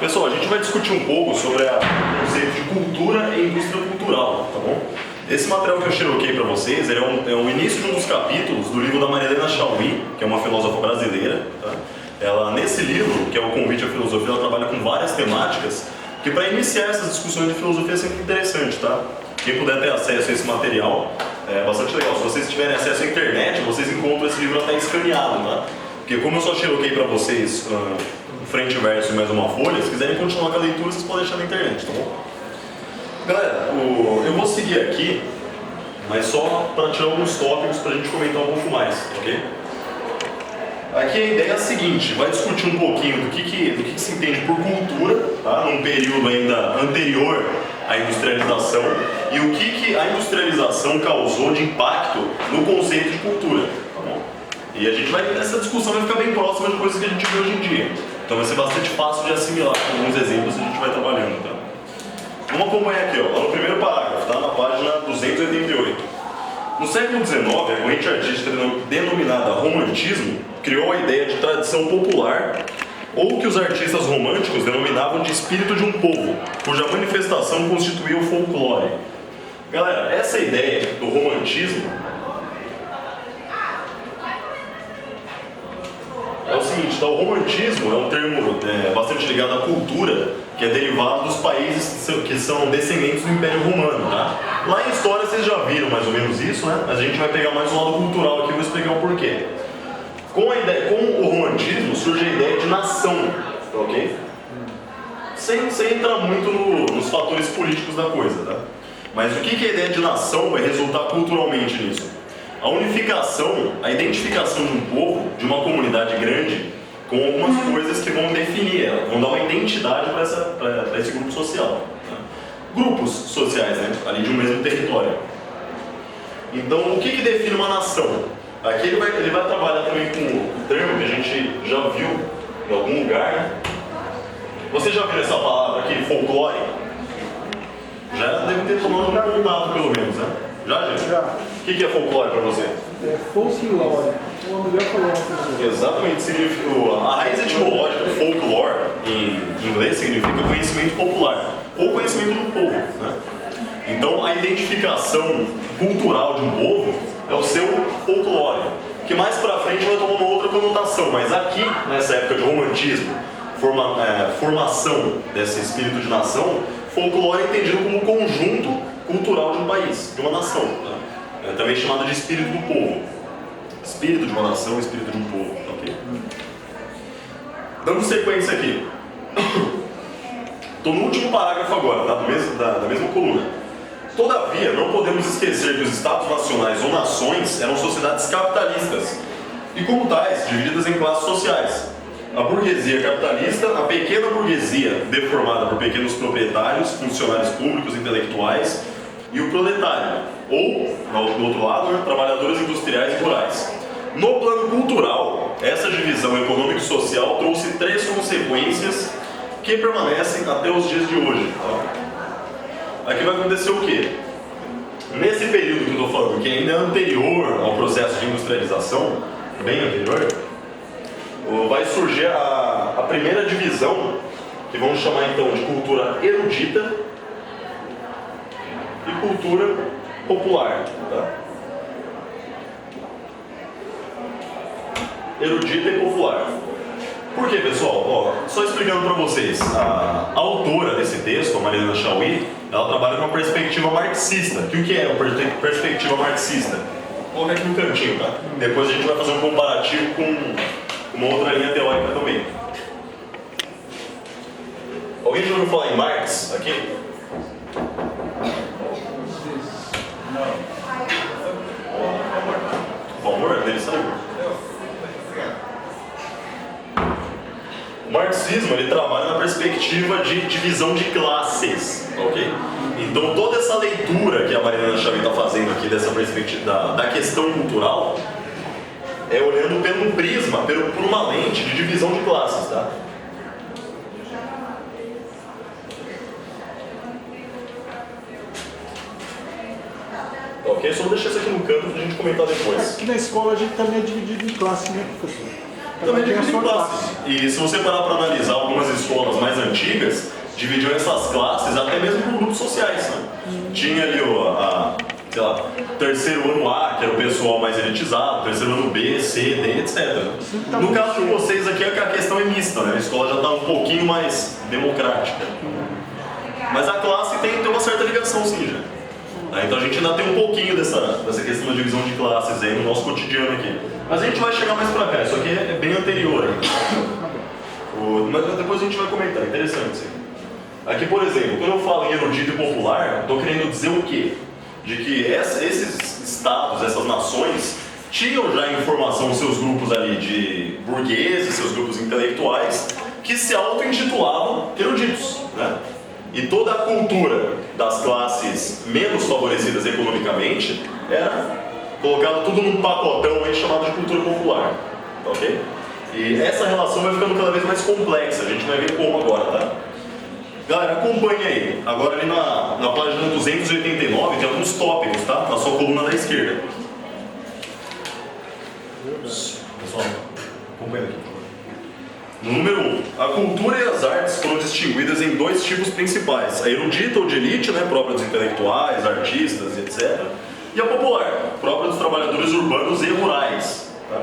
Pessoal, a gente vai discutir um pouco sobre o conceito de cultura e indústria cultural, tá bom? Esse material que eu xeroquei para vocês ele é o início de um dos capítulos do livro da Maria Helena Chauí, que é uma filósofa brasileira. Tá? Ela, nesse livro, que é o Convite à Filosofia, ela trabalha com várias temáticas, que para iniciar essas discussões de filosofia é sempre interessante, tá? Quem puder ter acesso a esse material é bastante legal. Se vocês tiverem acesso à internet, vocês encontram esse livro até escaneado, tá? Porque como eu só xeroquei para vocês frente e verso e mais uma folha, se quiserem continuar com a leitura, vocês podem deixar na internet, tá bom? Galera, eu vou seguir aqui, mas só para tirar alguns tópicos para a gente comentar um pouco mais, ok? Aqui a ideia é a seguinte, vai discutir um pouquinho do que se entende por cultura, tá? Num período ainda anterior à industrialização, e o que a industrialização causou de impacto no conceito de cultura, tá bom? E essa discussão vai ficar bem próxima de coisas que a gente vê hoje em dia. Então vai ser bastante fácil de assimilar com alguns exemplos que a gente vai trabalhando, tá? Vamos acompanhar aqui, ó, no primeiro parágrafo, tá? Na página 288. No século XIX, a corrente artística denominada romantismo criou a ideia de tradição popular, ou que os artistas românticos denominavam de espírito de um povo, cuja manifestação constituía o folclore. Galera, essa ideia do romantismo é o seguinte, tá? O romantismo é um termo bastante ligado à cultura, que é derivado dos países que são descendentes do Império Romano, tá? Lá em história vocês já viram mais ou menos isso, né? Mas a gente vai pegar mais um lado cultural aqui e vou explicar o porquê. Com o romantismo surge a ideia de nação, ok? Sem entrar muito nos fatores políticos da coisa, tá? Mas o que a ideia de nação vai resultar culturalmente nisso? A unificação, a identificação de um povo, de uma comunidade grande, com algumas coisas que vão definir ela, vão dar uma identidade para esse grupo social. Né? Grupos sociais, né? Ali de um mesmo território. Então, o que define uma nação? Aqui ele vai trabalhar também com um termo que a gente já viu em algum lugar. Né? Você já viu essa palavra aqui, folclore? Já deve ter tomado um contato, pelo menos, né? Já, gente? Já. O que é folclore para você? É folklore. Uma mulher falou assim. Exatamente, significa, a raiz etimológica, folklore, em inglês, significa conhecimento popular, ou conhecimento do povo. Né? Então, a identificação cultural de um povo é o seu folclore, que mais pra frente vai tomar uma outra conotação, mas aqui, nessa época de romantismo, formação desse espírito de nação, folclore é entendido como conjunto cultural de um país, de uma nação. Né? É também chamado de espírito do povo. Espírito de uma nação, espírito de um povo, ok? Dando sequência aqui. Estou no último parágrafo agora, tá? Da mesma coluna. Todavia, não podemos esquecer que os estados nacionais ou nações eram sociedades capitalistas e, como tais, divididas em classes sociais. A burguesia capitalista, a pequena burguesia, deformada por pequenos proprietários, funcionários públicos, intelectuais, e o proletário, ou, do outro lado, trabalhadores industriais e rurais. No plano cultural, essa divisão econômico-social trouxe 3 consequências que permanecem até os dias de hoje. Tá? Aqui vai acontecer o quê? Nesse período que eu estou falando, que ainda é anterior ao processo de industrialização, bem anterior, vai surgir a primeira divisão, que vamos chamar então de cultura erudita e cultura popular. Tá? Erudita e popular. Por quê, pessoal? Ó, só explicando para vocês, a autora desse texto, a Maria Helena Chauí, ela trabalha com uma perspectiva marxista. O que é uma perspectiva marxista? Vou colocar aqui no cantinho, tá? Depois a gente vai fazer um comparativo com uma outra linha teórica também. Alguém já ouviu falar em Marx aqui? O amor dele saiu. O marxismo ele trabalha na perspectiva de divisão de classes, ok? Então toda essa leitura que a Maria Helena Chauí está fazendo aqui dessa perspectiva da questão cultural é olhando pelo prisma, por uma lente de divisão de classes, tá? Ok? Só vou deixar isso aqui no canto pra gente comentar depois. Aqui na escola a gente também é dividido em classes, né, professor? Também tem a divide em sua classes. E se você parar para analisar algumas escolas mais antigas, dividiam essas classes até mesmo por grupos sociais, né? Tinha ali sei lá, terceiro ano A, que era o pessoal mais elitizado, terceiro ano B, C, D, etc. No caso de vocês aqui, a questão é mista, né? A escola já está um pouquinho mais democrática. Mas a classe tem uma certa ligação, sim, já. Então a gente ainda tem um pouquinho dessa questão da divisão de classes aí no nosso cotidiano aqui. Mas a gente vai chegar mais pra cá, isso aqui é bem anterior ainda. Mas depois a gente vai comentar, interessante isso aqui. Aqui, por exemplo, quando eu falo em erudito e popular, estou querendo dizer o quê? De que esses estados, essas nações, tinham já em formação seus grupos ali de burgueses, seus grupos intelectuais, que se auto-intitulavam eruditos, né? E toda a cultura das classes menos favorecidas economicamente era colocado tudo num pacotão aí chamado de cultura popular, tá ok? E essa relação vai ficando cada vez mais complexa, a gente vai ver como agora, tá? Galera, acompanha aí. Agora ali na página 289 tem alguns tópicos, tá? Na sua coluna da esquerda. Pessoal, acompanha aqui. No número 1, a cultura e as artes foram distinguidas em dois tipos principais. A erudita ou de elite, né, própria dos intelectuais, artistas, etc. E a popular, própria dos trabalhadores urbanos e rurais. Tá?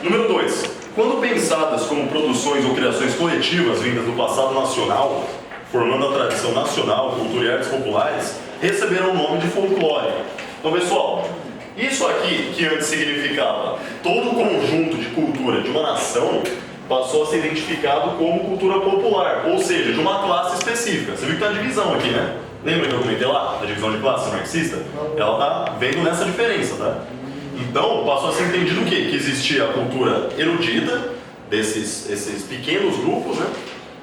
Número 2, quando pensadas como produções ou criações coletivas vindas do passado nacional, formando a tradição nacional, cultura e artes populares, receberam o nome de folclore. Então, pessoal, isso aqui que antes significava todo o conjunto de cultura de uma nação, passou a ser identificado como cultura popular, ou seja, de uma classe específica. Você viu que tem a divisão aqui, né? Lembra que eu comentei lá, a divisão de classe marxista? Ela está vendo nessa diferença, tá? Então, passou a ser entendido o quê? Que existia a cultura erudita, esses pequenos grupos, né?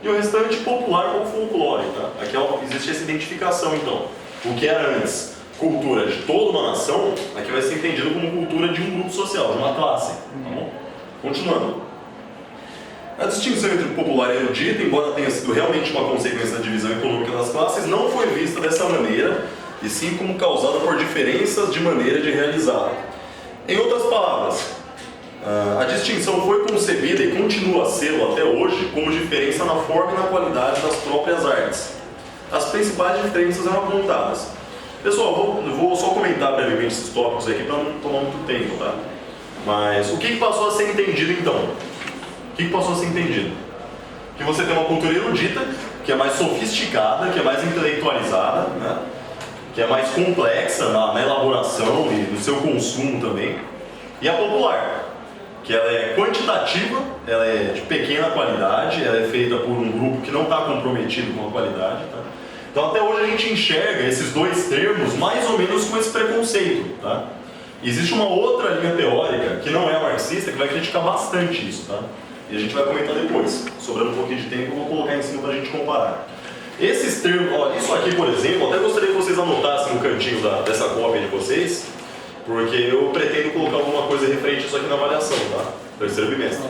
E o restante popular como folclore, tá? Aqui existe essa identificação, então. O que era antes cultura de toda uma nação, aqui vai ser entendido como cultura de um grupo social, de uma classe, tá bom? Continuando. A distinção entre popular e erudito, embora tenha sido realmente uma consequência da divisão econômica das classes, não foi vista dessa maneira, e sim como causada por diferenças de maneira de realizá-la. Em outras palavras, a distinção foi concebida e continua a ser até hoje como diferença na forma e na qualidade das próprias artes. As principais diferenças eram apontadas. Pessoal, eu vou só comentar brevemente esses tópicos aqui para não tomar muito tempo, tá? Mas o que passou a ser entendido então? O que passou a ser entendido? Que você tem uma cultura erudita, que é mais sofisticada, que é mais intelectualizada, né? Que é mais complexa na elaboração e no seu consumo também. E a popular, que ela é quantitativa, ela é de pequena qualidade, ela é feita por um grupo que não está comprometido com a qualidade. Tá? Então até hoje a gente enxerga esses dois termos mais ou menos com esse preconceito. Tá? Existe uma outra linha teórica, que não é marxista, que vai criticar bastante isso. Tá? E a gente vai comentar depois. Sobrando um pouquinho de tempo, eu vou colocar em cima para a gente comparar. Esses termos, ó, isso aqui, por exemplo, até gostaria que vocês anotassem no cantinho dessa cópia de vocês, porque eu pretendo colocar alguma coisa referente a isso aqui na avaliação, tá? Terceiro bimestre.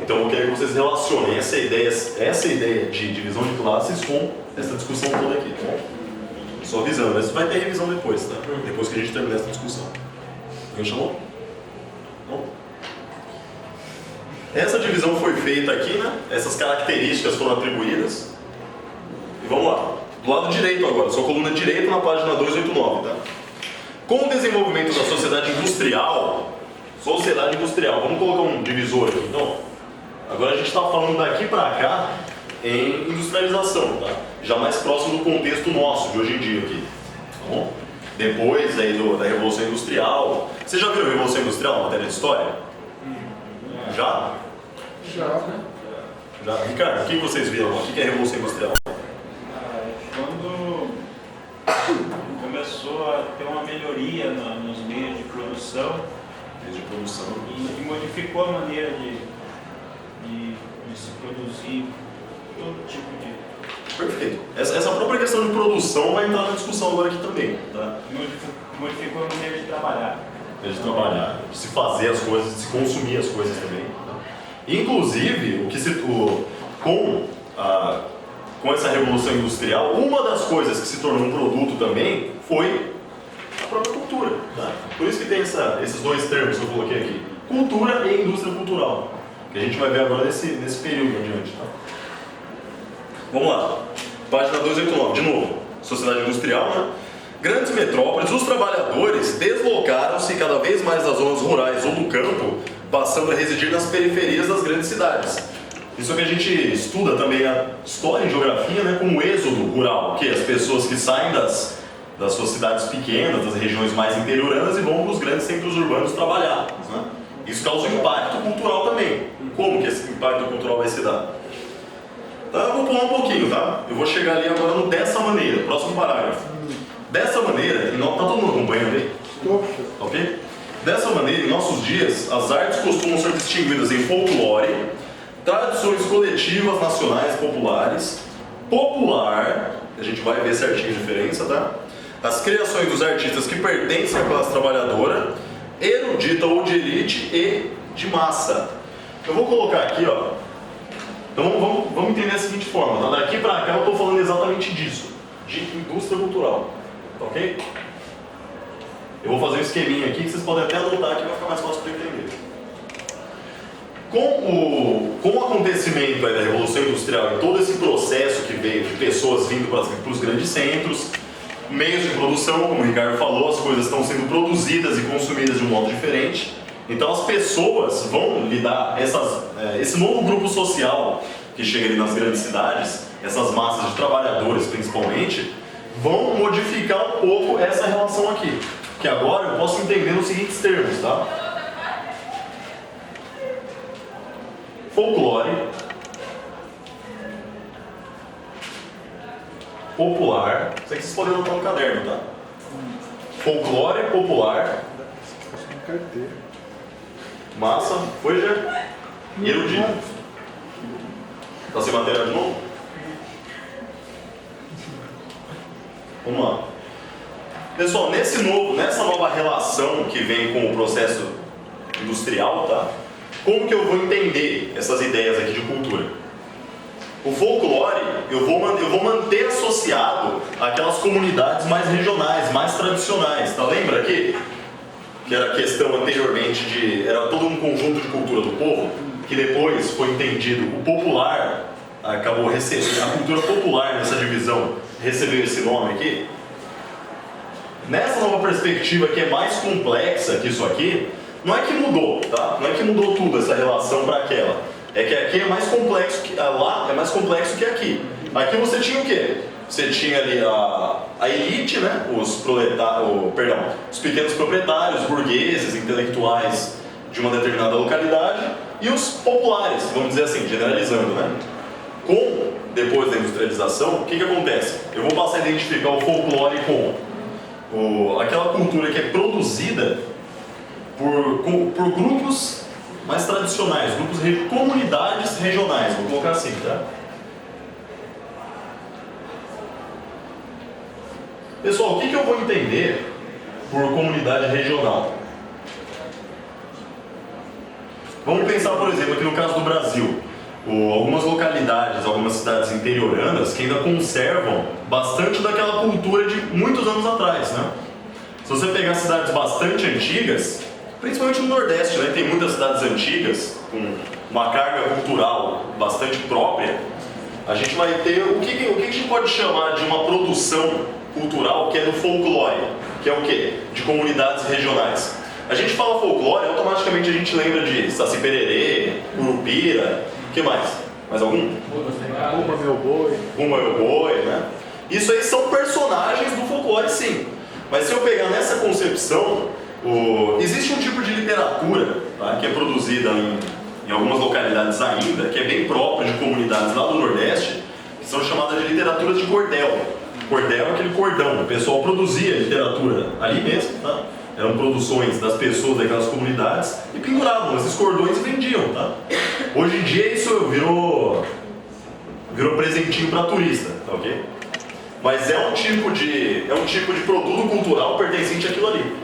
Então eu quero que vocês relacionem essa ideia de divisão de classes com essa discussão toda aqui, tá bom? Só avisando, mas vai ter revisão depois, tá? Depois que a gente terminar essa discussão. Alguém chamou? Bom. Essa divisão foi feita aqui, né? Essas características foram atribuídas. E vamos lá. Do lado direito agora, sua coluna direita na página 289, tá? Com o desenvolvimento da sociedade industrial, vamos colocar um divisor aqui, então. Agora a gente está falando daqui para cá em industrialização, tá? Já mais próximo do contexto nosso, de hoje em dia aqui, tá bom? Depois aí da Revolução Industrial. Você já viu a Revolução Industrial na matéria de História? Já? Já. Já. Ricardo, o que vocês viram? O que é a Revolução Industrial? Quando começou a ter uma melhoria nos meios de produção, e modificou a maneira de se produzir todo tipo de... Perfeito. Essa própria questão de produção vai entrar na discussão agora aqui também, tá? Modificou a maneira de trabalhar. De se fazer as coisas, de se consumir as coisas também. Tá? Inclusive, com essa revolução industrial, uma das coisas que se tornou um produto também foi a própria cultura. Tá? Por isso que tem esses dois termos que eu coloquei aqui. Cultura e indústria cultural. que a gente vai ver agora nesse período adiante. Tá? Vamos lá, página 289, de novo, sociedade industrial, né? Grandes metrópoles, os trabalhadores deslocaram-se cada vez mais das zonas rurais ou do campo, passando a residir nas periferias das grandes cidades. Isso que a gente estuda também na história e geografia, né, como êxodo rural, que as pessoas que saem das suas cidades pequenas, das regiões mais interioranas e vão para os grandes centros urbanos trabalhar. Né? Isso causa um impacto cultural também. Como que esse impacto cultural vai se dar? Então, eu vou pular um pouquinho, tá? Eu vou chegar ali agora no dessa maneira, próximo parágrafo. Dessa maneira, e não, tá todo mundo acompanhando aí? Ok? Dessa maneira, em nossos dias, as artes costumam ser distinguidas em folclore, tradições coletivas nacionais populares, popular, a gente vai ver certinho a diferença, tá? As criações dos artistas que pertencem à classe trabalhadora, erudita ou de elite e de massa. Eu vou colocar aqui, ó. Então vamos entender da seguinte forma, tá? Daqui pra cá eu estou falando exatamente disso, de indústria cultural, tá ok? Eu vou fazer um esqueminha aqui que vocês podem até anotar que vai ficar mais fácil para entender. Com o acontecimento aí da Revolução Industrial e todo esse processo que veio de pessoas vindo para os grandes centros, meios de produção, como o Ricardo falou, as coisas estão sendo produzidas e consumidas de um modo diferente. Então as pessoas vão lidar, esse novo grupo social que chega ali nas grandes cidades, essas massas de trabalhadores principalmente, vão modificar um pouco essa relação aqui. Que agora eu posso entender nos seguintes termos, tá? Folclore, popular, isso aqui vocês podem anotar no caderno, tá? Folclore, popular, massa, foi já? Erudito. Tá sem material de novo? Vamos lá. Pessoal, nessa nova relação que vem com o processo industrial, tá? Como que eu vou entender essas ideias aqui de cultura? O folclore eu vou manter associado àquelas comunidades mais regionais, mais tradicionais, tá? Lembra aqui? Que era a questão anteriormente era todo um conjunto de cultura do povo, que depois foi entendido, o popular acabou recebendo, a cultura popular nessa divisão recebeu esse nome aqui. Nessa nova perspectiva que é mais complexa que isso aqui, não é que mudou, tá? Não é que mudou tudo essa relação para aquela. É que aqui é mais complexo que lá é mais complexo que aqui. Aqui você tinha o quê? Você tinha ali a elite, né? Os pequenos proprietários, burgueses, intelectuais de uma determinada localidade e os populares, vamos dizer assim, generalizando, né? Depois da industrialização, o que acontece? Eu vou passar a identificar o folclore com aquela cultura que é produzida por grupos mais tradicionais, comunidades regionais, vou colocar assim, tá? Pessoal, o que eu vou entender por comunidade regional? Vamos pensar, por exemplo, aqui no caso do Brasil, algumas localidades, algumas cidades interioranas que ainda conservam bastante daquela cultura de muitos anos atrás, né? Se você pegar cidades bastante antigas, principalmente no Nordeste, né, tem muitas cidades antigas com uma carga cultural bastante própria, a gente vai ter o que a gente pode chamar de uma produção cultural que é do folclore, que é o quê? De comunidades regionais. A gente fala folclore, automaticamente a gente lembra de Saci Pererê, Curupira, o que mais? Mais algum? Bumba Meu Boi. Bumba Meu Boi, né? Isso aí são personagens do folclore, sim. Mas se eu pegar nessa concepção, existe um tipo de literatura, tá, que é produzida em algumas localidades ainda, que é bem própria de comunidades lá do Nordeste, que são chamadas de literatura de cordel. Cordel é aquele cordão, o pessoal produzia literatura ali mesmo, tá? Eram produções das pessoas daquelas comunidades e penduravam esses cordões e vendiam, tá? Hoje em dia isso virou presentinho para turista, tá ok? Mas é um tipo de produto cultural pertencente àquilo ali.